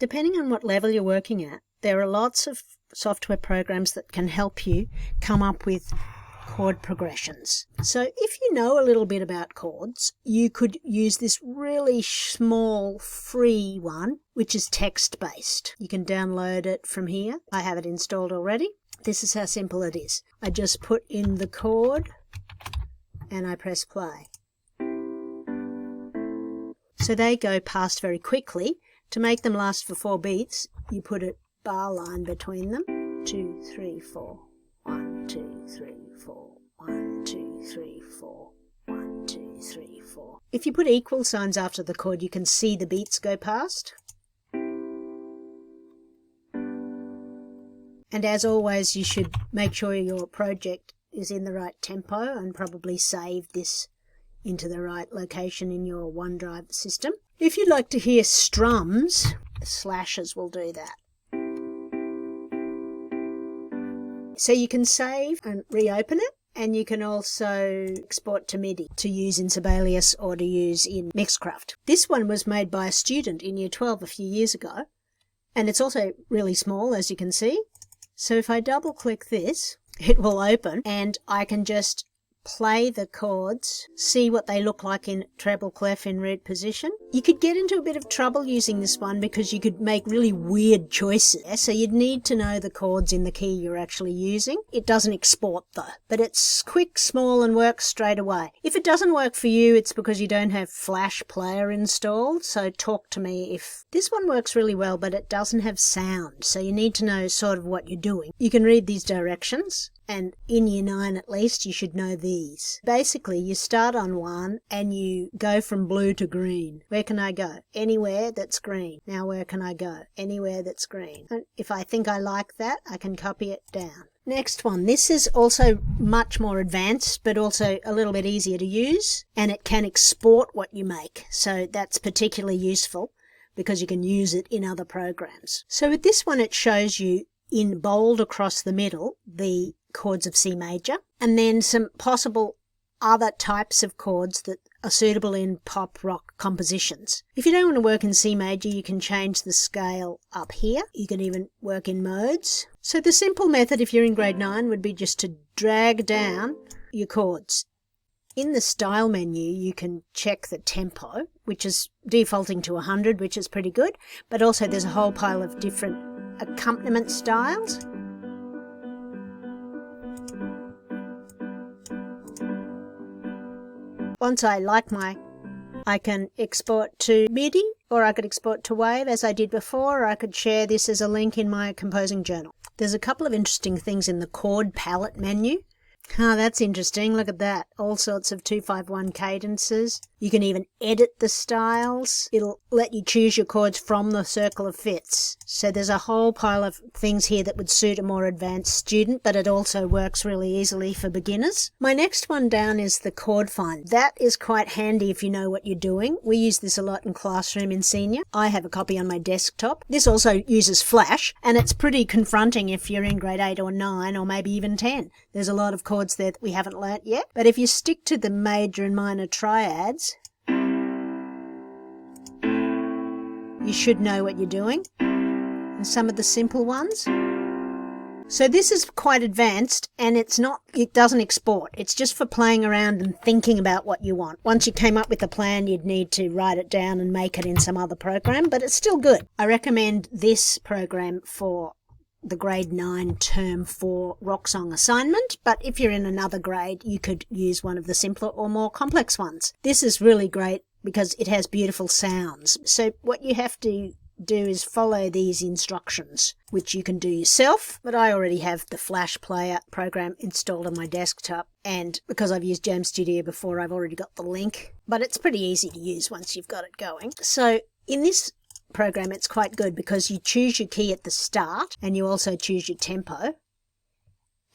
Depending on what level you're working at, there are lots of software programs that can help you come up with chord progressions. So if you know a little bit about chords, you could use this really small free one, which is text-based. You can download it from here. I have it installed already. This is how simple it is. I just put in the chord and I press play. So they go past very quickly. To make them last for 4 beats, you put a bar line between them. 2, 3, 4. 1, 2, 3, 4. 1, 2, 3, 4. 1, 2, 3, 4. If you put equal signs after the chord, you can see the beats go past. And as always, you should make sure your project is in the right tempo and probably save this into the right location in your OneDrive system. If you'd like to hear strums, slashes will do that. So you can save and reopen it, and you can also export to MIDI to use in Sibelius or to use in Mixcraft. This one was made by a student in Year 12 a few years ago, and it's also really small, as you can see. So if I double click this, it will open and I can just play the chords, see what they look like in treble clef in root position. You could get into a bit of trouble using this one because you could make really weird choices. So you'd need to know the chords in the key you're actually using. It doesn't export though, but it's quick, small and works straight away. If it doesn't work for you, it's because you don't have Flash Player installed. So talk to me if this one works really well, but it doesn't have sound. So you need to know sort of what you're doing. You can read these directions. And in Year 9 at least, you should know these. Basically, you start on one and you go from blue to green. Where can I go? Anywhere that's green. Now where can I go? Anywhere that's green. And if I think I like that, I can copy it down. Next one. This is also much more advanced, but also a little bit easier to use. And it can export what you make. So that's particularly useful because you can use it in other programs. So with this one, it shows you in bold across the middle the chords of C major, and then some possible other types of chords that are suitable in pop rock compositions. If you don't want to work in C major, you can change the scale up here. You can even work in modes. So the simple method if you're in grade 9 would be just to drag down your chords. In the style menu, you can check the tempo, which is defaulting to 100, which is pretty good, but also there's a whole pile of different accompaniment styles. Once I like I can export to MIDI, or I could export to WAV as I did before, or I could share this as a link in my composing journal. There's a couple of interesting things in the chord palette menu. Ah, that's interesting. Look at that. All sorts of 251 cadences. You can even edit the styles. It'll let you choose your chords from the circle of fifths. So there's a whole pile of things here that would suit a more advanced student, but it also works really easily for beginners. My next one down is the chord find. That is quite handy if you know what you're doing. We use this a lot in Classroom in Senior. I have a copy on my desktop. This also uses Flash, and it's pretty confronting if you're in grade 8 or 9 or maybe even 10. There's a lot of chords there that we haven't learnt yet. But if you stick to the major and minor triads, you should know what you're doing. And some of the simple ones. So this is quite advanced, and it doesn't export. It's just for playing around and thinking about what you want. Once you came up with a plan, you'd need to write it down and make it in some other program, but it's still good. I recommend this program for the grade 9 term 4 rock song assignment, but if you're in another grade, you could use one of the simpler or more complex ones. This is really great because it has beautiful sounds. So what you have to do is follow these instructions, which you can do yourself, but I already have the Flash Player program installed on my desktop, and because I've used Jam Studio before, I've already got the link, but it's pretty easy to use once you've got it going. So in this program, it's quite good because you choose your key at the start and you also choose your tempo,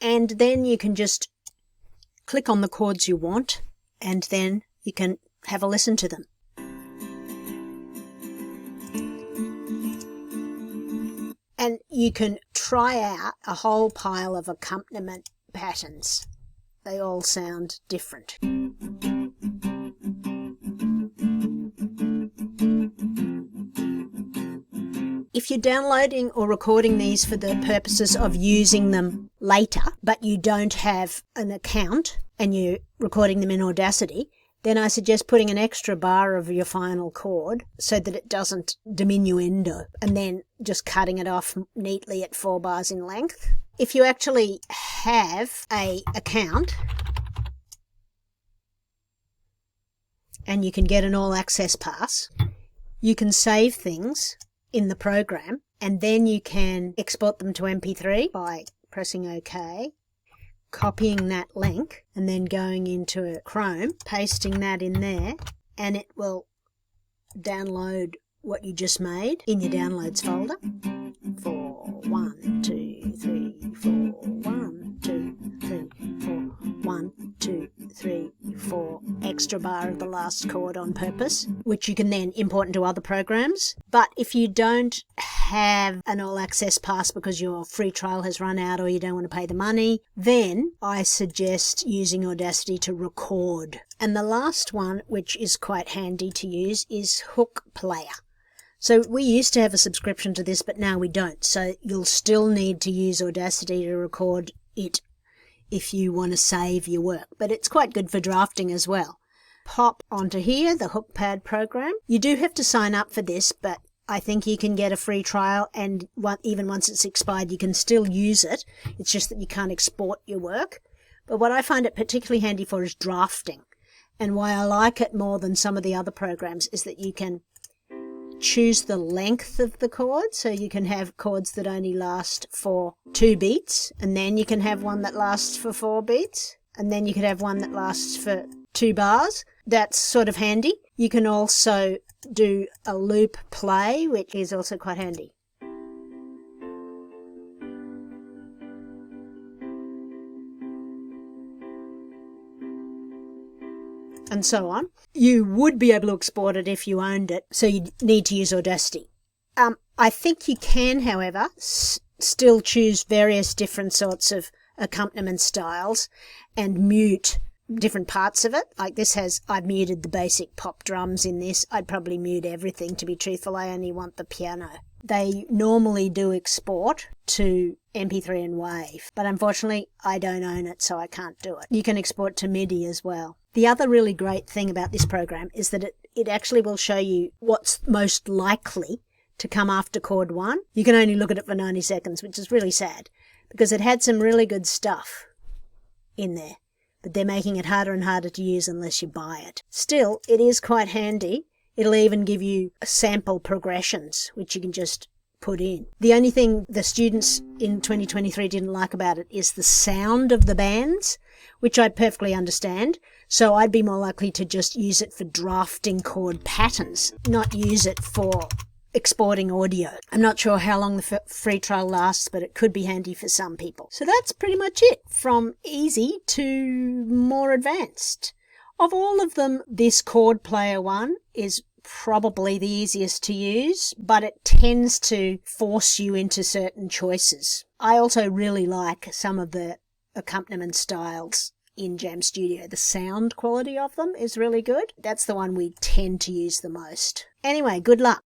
and then you can just click on the chords you want and then you can have a listen to them. And you can try out a whole pile of accompaniment patterns. They all sound different. If you're downloading or recording these for the purposes of using them later, but you don't have an account and you're recording them in Audacity, then I suggest putting an extra bar of your final chord so that it doesn't diminuendo, and then just cutting it off neatly at 4 bars in length. If you actually have an account and you can get an all-access pass, you can save things in the program and then you can export them to MP3 by pressing OK, copying that link and then going into Chrome, pasting that in there, and it will download what you just made in your downloads folder. 4, 1, 2, 3, 4, 1, 2, 3, 4, 1, 2, 3, 4, extra bar of the last chord on purpose, which you can then import into other programs. But if you don't have an all-access pass because your free trial has run out or you don't want to pay the money, then I suggest using Audacity to record. And the last one, which is quite handy to use, is Hook Player. So we used to have a subscription to this, but now we don't. So you'll still need to use Audacity to record it if you want to save your work. But it's quite good for drafting as well. Pop onto here, the HookPad program. You do have to sign up for this, but I think you can get a free trial, and even once it's expired, you can still use it. It's just that you can't export your work. But what I find it particularly handy for is drafting. And why I like it more than some of the other programs is that you can choose the length of the chord, so you can have chords that only last for 2 beats, and then you can have one that lasts for 4 beats, and then you could have one that lasts for 2 bars. That's sort of handy. You can also do a loop play, which is also quite handy. And so on. You would be able to export it if you owned it, so you need to use Audacity. I think you can, however, still choose various different sorts of accompaniment styles and mute different parts of it. Like this has, I've muted the basic pop drums in this. I'd probably mute everything, to be truthful. I only want the piano. They normally do export to MP3 and WAV, but unfortunately I don't own it, so I can't do it. You can export to MIDI as well. The other really great thing about this program is that it actually will show you what's most likely to come after chord 1. You can only look at it for 90 seconds, which is really sad, because it had some really good stuff in there, but they're making it harder and harder to use unless you buy it. Still, it is quite handy. It'll even give you sample progressions, which you can just put in. The only thing the students in 2023 didn't like about it is the sound of the bands, which I perfectly understand. So I'd be more likely to just use it for drafting chord patterns, not use it for exporting audio. I'm not sure how long the free trial lasts, but it could be handy for some people. So that's pretty much it, from easy to more advanced. Of all of them, this chord player one is probably the easiest to use, but it tends to force you into certain choices. I also really like some of the accompaniment styles in Jam Studio. The sound quality of them is really good. That's the one we tend to use the most. Anyway, good luck.